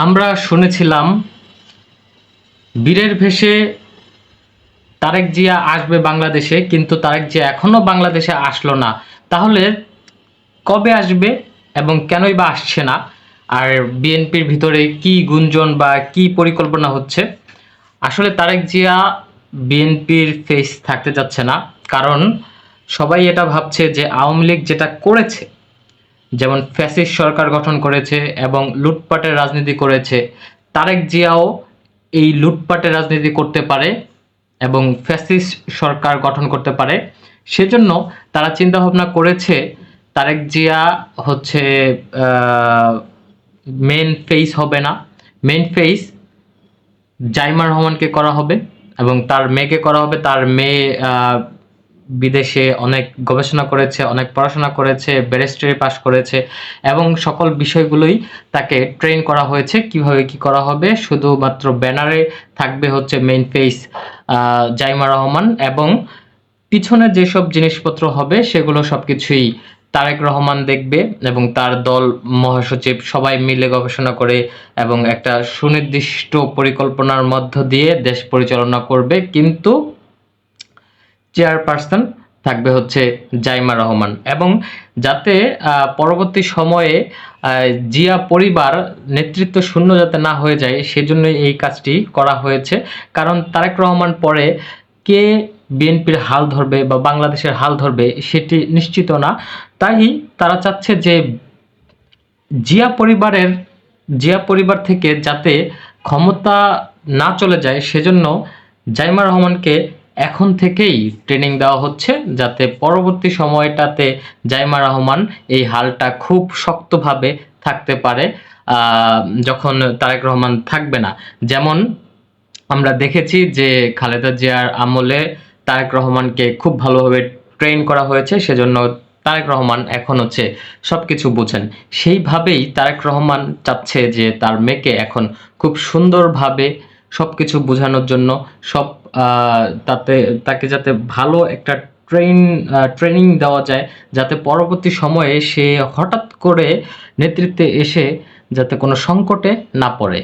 আমরা শুনেছিলাম বীরের ভেষে তারেক জিয়া আসবে বাংলাদেশে, কিন্তু তারেক জিয়া এখনো বাংলাদেশে আসলো না। তাহলে কবে আসবে এবং কেনই বা আসছে না? আর বিএনপির ভিতরে কি গুঞ্জন বা কি পরিকল্পনা হচ্ছে? আসলে তারেক জিয়া বিএনপির ফেস থাকতে যাচ্ছে না, কারণ সবাই এটা ভাবছে যে আওয়ামী লীগ যেটা করেছে, যেমন ফ্যাসিস্ট সরকার গঠন করেছে এবং লুটপাটের রাজনীতি করেছে, তারেক জিয়াও এই লুটপাটের রাজনীতি করতে পারে এবং ফ্যাসিস্ট সরকার গঠন করতে পারে। সেজন্য তারা চিন্তা ভাবনা করেছে তারেক জিয়া হচ্ছে মেন ফেস হবে না, মেন ফেস জাইমা রহমানকে করা হবে এবং তার মেয়েকে করা হবে। তার মেয়ে বিদেশে অনেক গবেষণা করেছে, অনেক পড়াশোনা করেছে, ব্যারিস্টারি পাস করেছে এবং সকল বিষয়গুলোই তাকে ট্রেন করা হয়েছে কিভাবে কি করা হবে। শুধুমাত্র ব্যানারে থাকবে হচ্ছে মেইন ফেস জাইমা রহমান, এবং পিছনে যেসব জিনিসপত্র হবে সেগুলো সবকিছুই তারেক রহমান দেখবে এবং তার দল মহাসচিব সবাই মিলে গবেষণা করে এবং একটা সুনির্দিষ্ট পরিকল্পনার মধ্য দিয়ে দেশ পরিচালনা করবে। কিন্তু চেয়ারপারসন থাকবে হচ্ছে জাইমা রহমান, এবং যাতে পরবর্তী সময়ে জিয়া পরিবার নেতৃত্ব শূন্য যাতে না হয়ে যায় সেজন্য এই কাজটি করা হয়েছে। কারণ তারেক রহমান পরে কে বিএনপির হাল ধরবে বা বাংলাদেশের হাল ধরবে সেটি নিশ্চিত না। তাই তারা চাচ্ছে যে জিয়া পরিবার থেকে যাতে ক্ষমতা না চলে যায় সেজন্য জাইমা রহমানকে এখন থেকেই ট্রেনিং দেওয়া হচ্ছে, যাতে পরবর্তী সময়টাতে জাইমা রহমান এই হালটা খুব শক্তভাবে থাকতে পারে যখন তারেক রহমান থাকবে না। যেমন আমরা দেখেছি যে খালেদা জিয়ার আমলে তারেক রহমানকে খুব ভালোভাবে ট্রেন করা হয়েছে, সেজন্য তারেক রহমান এখন হচ্ছে সবকিছু বুঝেন। সেইভাবেই তারেক রহমান চাচ্ছে যে তার মেয়েকে এখন খুব সুন্দরভাবে সবকিছু বোঝানোর জন্য, সব তাতে তাকে যাতে ভালো একটা ট্রেনিং দেওয়া যায়, যাতে পরবর্তী সময়ে সে হঠাৎ করে নেতৃত্বে এসে যাতে কোনো সংকটে না পড়ে।